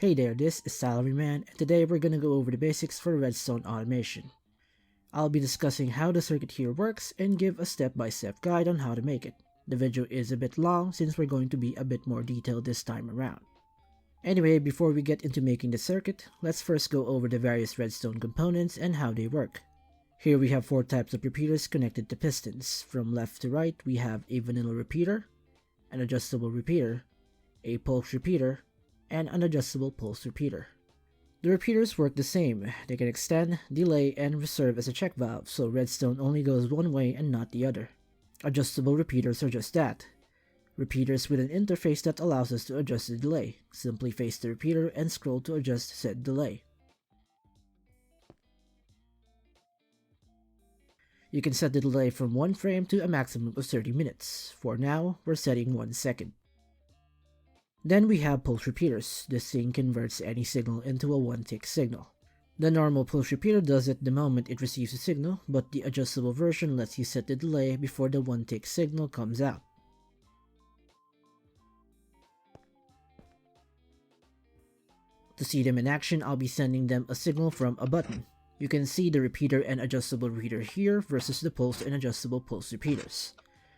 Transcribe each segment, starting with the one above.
Hey there, this is Salaryman, and today we're gonna go over the basics for redstone automation. I'll be discussing how the circuit here works and give a step-by-step guide on how to make it. The video is a bit long since we're going to be a bit more detailed this time around. Anyway, before we get into making the circuit, let's first go over the various redstone components and how they work. Here we have 4 types of repeaters connected to pistons. From left to right, we have a vanilla repeater, an adjustable repeater, a pulse repeater, and an adjustable pulse repeater. The repeaters work the same. They can extend, delay, and reserve as a check valve, so redstone only goes one way and not the other. Adjustable repeaters are just that. Repeaters with an interface that allows us to adjust the delay. Simply face the repeater and scroll to adjust said delay. You can set the delay from 1 frame to a maximum of 30 minutes. For now, we're setting 1 second. Then we have pulse repeaters. This thing converts any signal into a 1-tick signal. The normal pulse repeater does it the moment it receives a signal, but the adjustable version lets you set the delay before the 1-tick signal comes out. To see them in action, I'll be sending them a signal from a button. You can see the repeater and adjustable repeater here versus the pulse and adjustable pulse repeaters.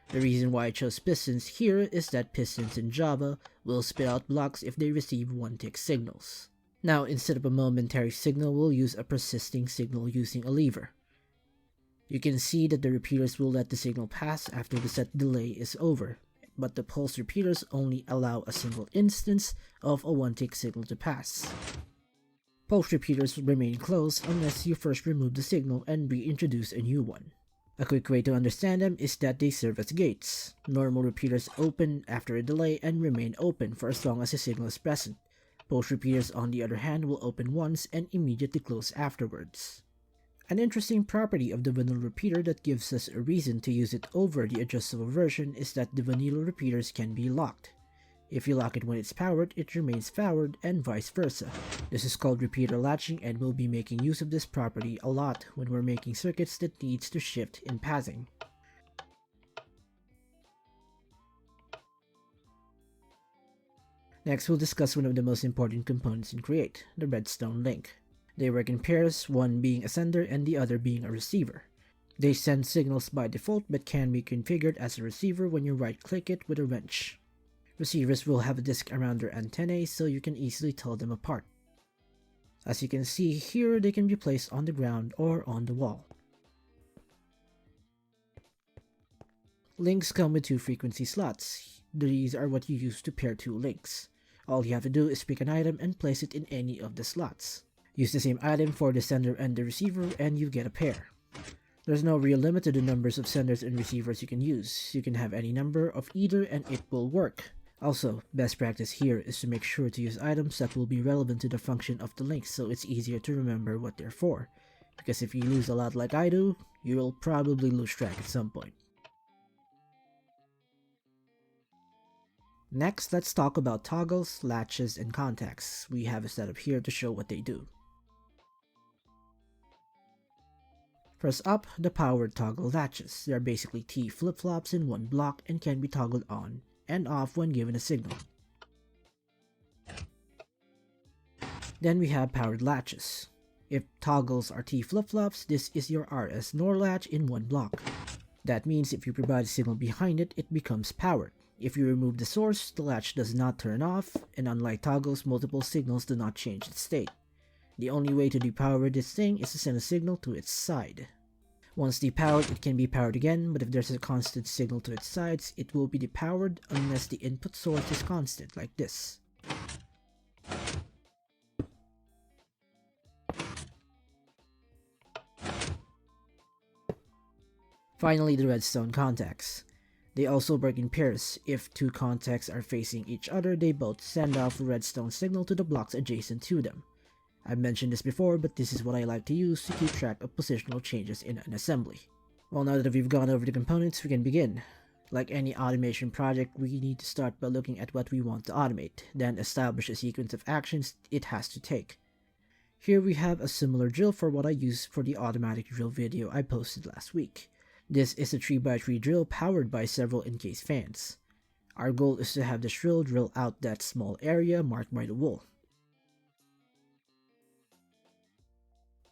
The reason why I chose pistons here is that pistons in Java will spit out blocks if they receive 1-tick signals. Now, instead of a momentary signal, we'll use a persisting signal using a lever. You can see that the repeaters will let the signal pass after the set delay is over, but the pulse repeaters only allow a single instance of a 1-tick signal to pass. Pulse repeaters remain closed unless you first remove the signal and reintroduce a new one. A quick way to understand them is that they serve as gates. Normal repeaters open after a delay and remain open for as long as the signal is present. Pulse repeaters, on the other hand, will open once and immediately close afterwards. An interesting property of the vanilla repeater that gives us a reason to use it over the adjustable version is that the vanilla repeaters can be locked. If you lock it when it's powered, it remains powered, and vice versa. This is called repeater latching, and we'll be making use of this property a lot when we're making circuits that needs to shift in passing. Next, we'll discuss one of the most important components in Create, the redstone link. They work in pairs, one being a sender and the other being a receiver. They send signals by default but can be configured as a receiver when you right-click it with a wrench. Receivers will have a disc around their antennae so you can easily tell them apart. As you can see here, they can be placed on the ground or on the wall. Links come with 2 frequency slots. These are what you use to pair 2 links. All you have to do is pick an item and place it in any of the slots. Use the same item for the sender and the receiver and you get a pair. There's no real limit to the numbers of senders and receivers you can use. You can have any number of either and it will work. Also, best practice here is to make sure to use items that will be relevant to the function of the link so it's easier to remember what they're for. Because if you lose a lot like I do, you'll probably lose track at some point. Next, let's talk about toggles, latches, and contacts. We have a setup here to show what they do. First up, the powered toggle latches. They are basically T flip-flops in one block and can be toggled on and off when given a signal. Then we have powered latches. If toggles are T flip-flops, this is your RS NOR latch in one block. That means if you provide a signal behind it, it becomes powered. If you remove the source, the latch does not turn off, and unlike toggles, multiple signals do not change its state. The only way to depower this thing is to send a signal to its side. Once depowered, it can be powered again, but if there's a constant signal to its sides, it will be depowered unless the input source is constant, like this. Finally, the redstone contacts. They also work in pairs. If 2 contacts are facing each other, they both send off a redstone signal to the blocks adjacent to them. I've mentioned this before, but this is what I like to use to keep track of positional changes in an assembly. Well, now that we've gone over the components, we can begin. Like any automation project, we need to start by looking at what we want to automate, then establish a sequence of actions it has to take. Here we have a similar drill for what I used for the automatic drill video I posted last week. This is a 3x3 drill powered by several encased fans. Our goal is to have the drill out that small area marked by the wool.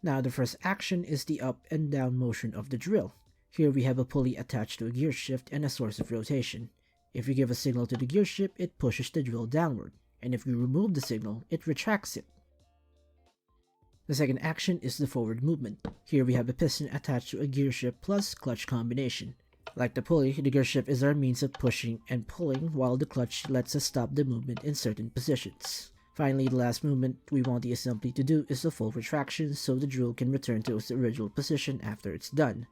Now the first action is the up and down motion of the drill. Here we have a pulley attached to a gear shift and a source of rotation. If you give a signal to the gear shift, it pushes the drill downward, and if you remove the signal, it retracts it. The second action is the forward movement. Here we have a piston attached to a gear shift plus clutch combination. Like the pulley, the gear shift is our means of pushing and pulling, while the clutch lets us stop the movement in certain positions. Finally, the last movement we want the assembly to do is the full retraction, so the drill can return to its original position after it's done.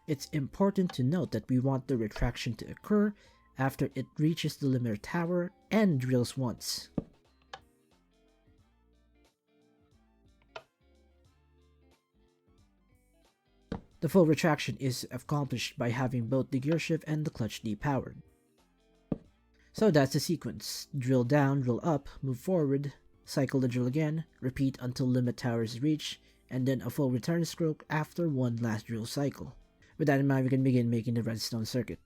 It's important to note that we want the retraction to occur after it reaches the limiter tower and drills once. The full retraction is accomplished by having both the gearshift and the clutch depowered. So that's the sequence. Drill down, drill up, move forward, cycle the drill again, repeat until limit tower is reached, and then a full return stroke after one last drill cycle. With that in mind, we can begin making the redstone circuit.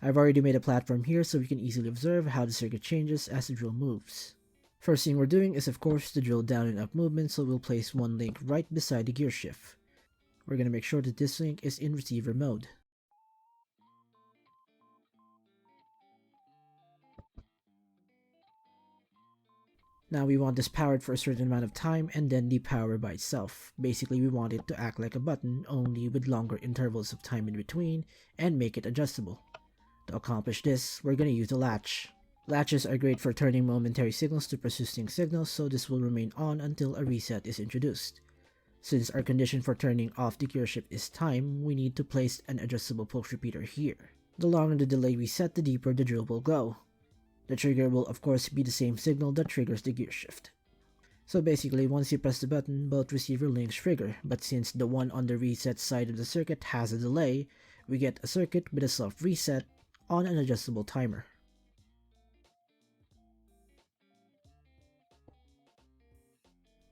I've already made a platform here so we can easily observe how the circuit changes as the drill moves. First thing we're doing is of course the drill down and up movement, so we'll place one link right beside the gearshift. We're going to make sure that this link is in receiver mode. Now we want this powered for a certain amount of time and then depower by itself. Basically we want it to act like a button, only with longer intervals of time in between, and make it adjustable. To accomplish this, we're going to use a latch. Latches are great for turning momentary signals to persisting signals, so this will remain on until a reset is introduced. Since our condition for turning off the gearshift is time, we need to place an adjustable pulse repeater here. The longer the delay we set, the deeper the drill will go. The trigger will of course be the same signal that triggers the gearshift. So basically, once you press the button, both receiver links trigger, but since the one on the reset side of the circuit has a delay, we get a circuit with a soft reset on an adjustable timer.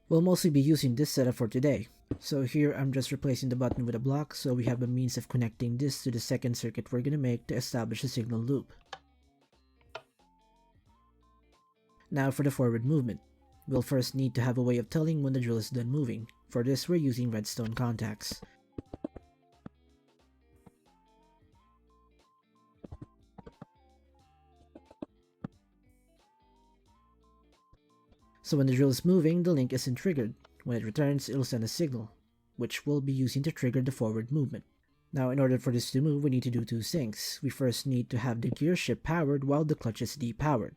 We'll mostly be using this setup for today. So here I'm just replacing the button with a block, so we have a means of connecting this to the second circuit we're going to make to establish a signal loop. Now for the forward movement. We'll first need to have a way of telling when the drill is done moving. For this we're using redstone contacts. So when the drill is moving, the link isn't triggered. When it returns, it'll send a signal, which we'll be using to trigger the forward movement. Now in order for this to move, we need to do two things. We first need to have the gearshift powered while the clutch is depowered.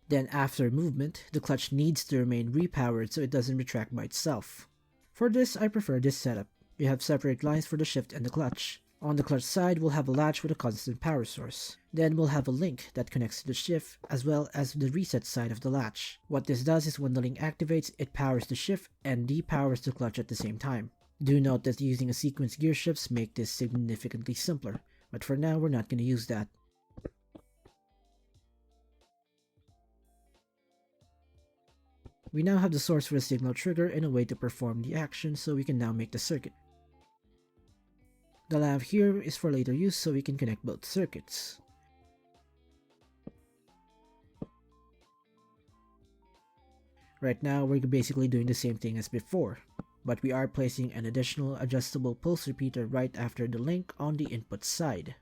Then after movement, the clutch needs to remain repowered so it doesn't retract by itself. For this, I prefer this setup. We have separate lines for the shift and the clutch. On the clutch side, we'll have a latch with a constant power source. Then we'll have a link that connects to the shift as well as the reset side of the latch. What this does is when the link activates, it powers the shift and depowers the clutch at the same time. Do note that using a sequence gear shifts make this significantly simpler, but for now we're not going to use that. We now have the source for the signal trigger and a way to perform the action, so we can now make the circuit. The lamp here is for later use so we can connect both circuits. Right now we're basically doing the same thing as before, but we are placing an additional adjustable pulse repeater right after the link on the input side.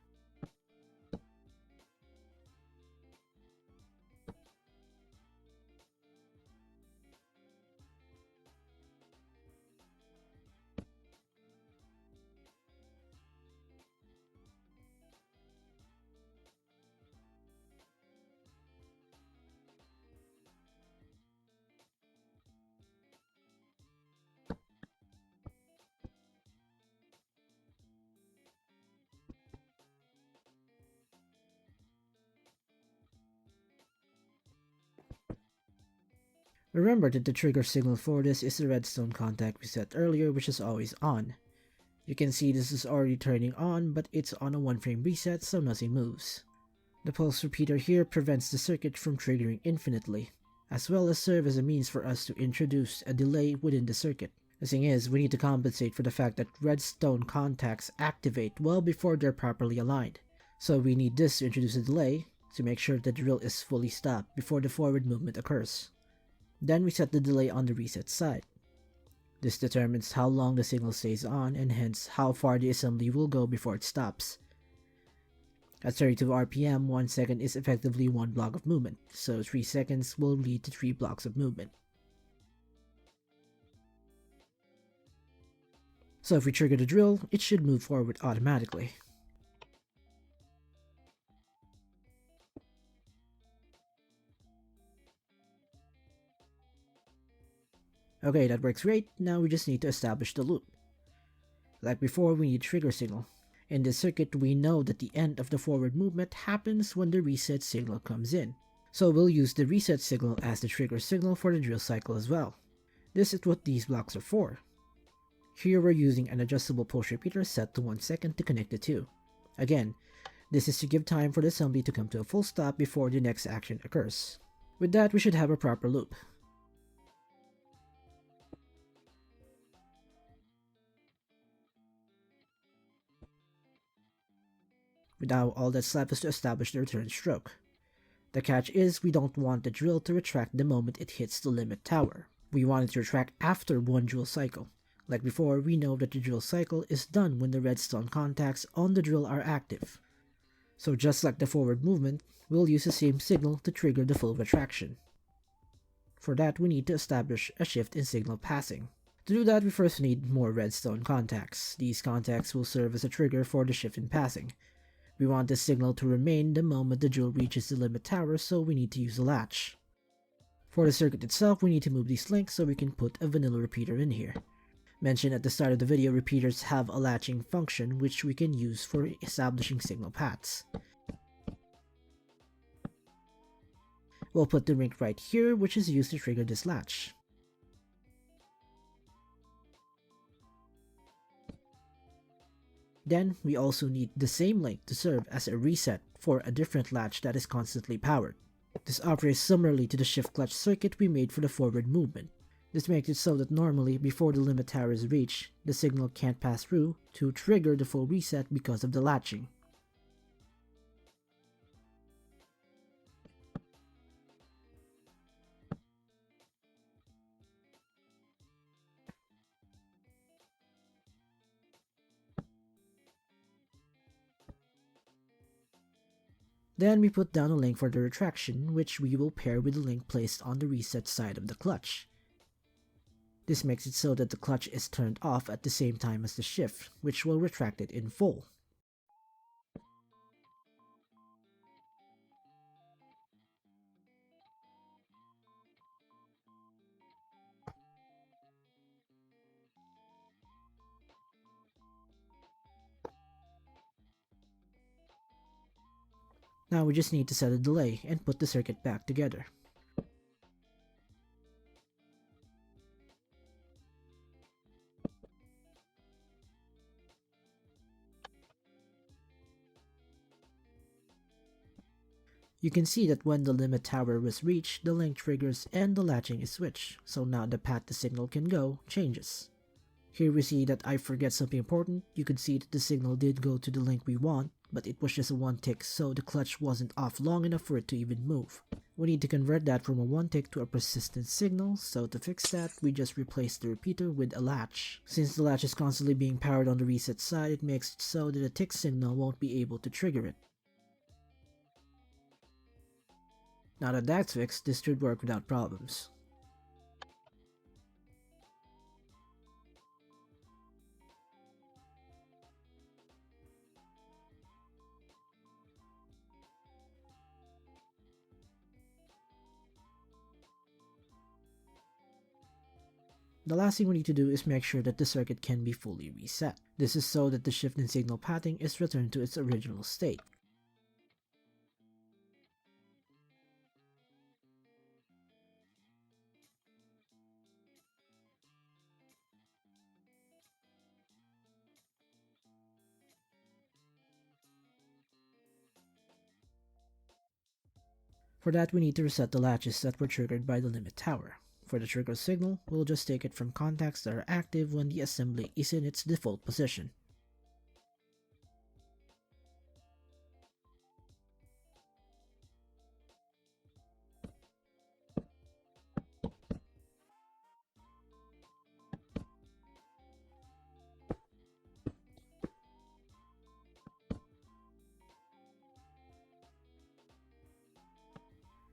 Remember that the trigger signal for this is the redstone contact we set earlier, which is always on. You can see this is already turning on, but it's on a 1-frame reset, so nothing moves. The pulse repeater here prevents the circuit from triggering infinitely, as well as serve as a means for us to introduce a delay within the circuit. The thing is, we need to compensate for the fact that redstone contacts activate well before they're properly aligned. So we need this to introduce a delay to make sure that the drill is fully stopped before the forward movement occurs. Then we set the delay on the reset side. This determines how long the signal stays on and hence how far the assembly will go before it stops. At 32 RPM, 1 second is effectively 1 block of movement, so 3 seconds will lead to 3 blocks of movement. So if we trigger the drill, it should move forward automatically. Okay, that works great. Now we just need to establish the loop. Like before, we need trigger signal. In this circuit, we know that the end of the forward movement happens when the reset signal comes in. So we'll use the reset signal as the trigger signal for the drill cycle as well. This is what these blocks are for. Here we're using an adjustable pulse repeater set to 1 second to connect the two. Again, this is to give time for the assembly to come to a full stop before the next action occurs. With that, we should have a proper loop. Now all that's left is to establish the return stroke. The catch is we don't want the drill to retract the moment it hits the limit tower. We want it to retract after one drill cycle. Like before, we know that the drill cycle is done when the redstone contacts on the drill are active. So just like the forward movement, we'll use the same signal to trigger the full retraction. For that, we need to establish a shift in signal passing. To do that, we first need more redstone contacts. These contacts will serve as a trigger for the shift in passing. We want this signal to remain the moment the drill reaches the limit tower, so we need to use a latch. For the circuit itself, we need to move these links so we can put a vanilla repeater in here. Mentioned at the start of the video, repeaters have a latching function which we can use for establishing signal paths. We'll put the link right here, which is used to trigger this latch. Then, we also need the same link to serve as a reset for a different latch that is constantly powered. This operates similarly to the shift clutch circuit we made for the forward movement. This makes it so that normally, before the limit tower is reached, the signal can't pass through to trigger the full reset because of the latching. Then we put down a link for the retraction, which we will pair with the link placed on the reset side of the clutch. This makes it so that the clutch is turned off at the same time as the shift, which will retract it in full. Now we just need to set a delay and put the circuit back together. You can see that when the limit tower was reached, the link triggers and the latching is switched, so now the path the signal can go changes. Here we see that I forget something important. You can see that the signal did go to the link we want, but it was just a 1 tick, so the clutch wasn't off long enough for it to even move. We need to convert that from a 1 tick to a persistent signal, so to fix that, we just replace the repeater with a latch. Since the latch is constantly being powered on the reset side, it makes it so that a tick signal won't be able to trigger it. Now that that's fixed, this should work without problems. The last thing we need to do is make sure that the circuit can be fully reset. This is so that the shift in signal pathing is returned to its original state. For that, we need to reset the latches that were triggered by the limit tower. For the trigger signal, we'll just take it from contacts that are active when the assembly is in its default position.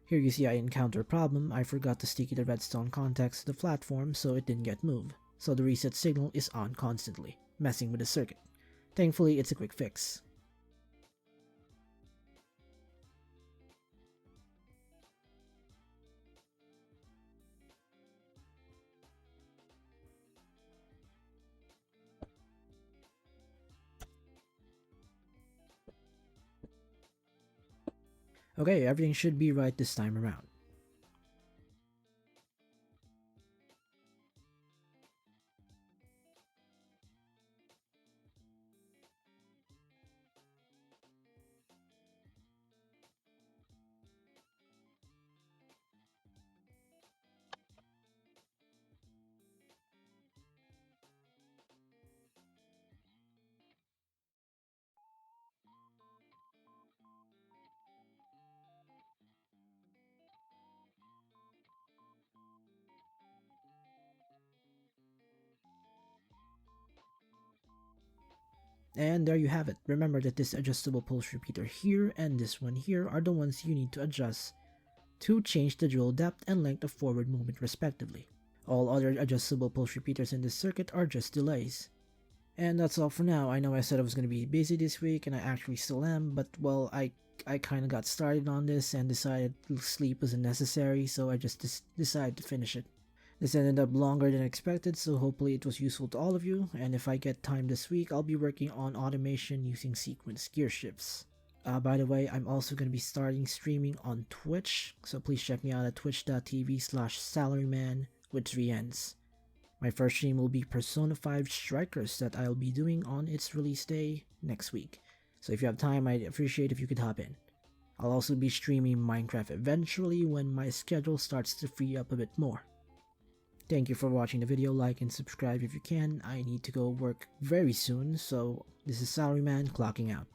Here you see I encounter a problem. I forgot to sticky the redstone contacts to the platform so it didn't get moved, so the reset signal is on constantly, messing with the circuit. Thankfully, it's a quick fix. Okay, everything should be right this time around. And there you have it. Remember that this adjustable pulse repeater here and this one here are the ones you need to adjust to change the drill depth and length of forward movement respectively. All other adjustable pulse repeaters in this circuit are just delays. And that's all for now. I know I said I was going to be busy this week and I actually still am, but well, I kind of got started on this and decided sleep wasn't necessary, so I just decided to finish it. This ended up longer than expected, so hopefully it was useful to all of you, and if I get time this week, I'll be working on automation using sequence gear shifts. By the way, I'm also going to be starting streaming on Twitch, so please check me out at twitch.tv/salaryman with 3 N's. My first stream will be Persona 5 Strikers that I'll be doing on its release day next week, so if you have time, I'd appreciate if you could hop in. I'll also be streaming Minecraft eventually when my schedule starts to free up a bit more. Thank you for watching the video, like and subscribe if you can. I need to go work very soon, so this is Salaryman clocking out.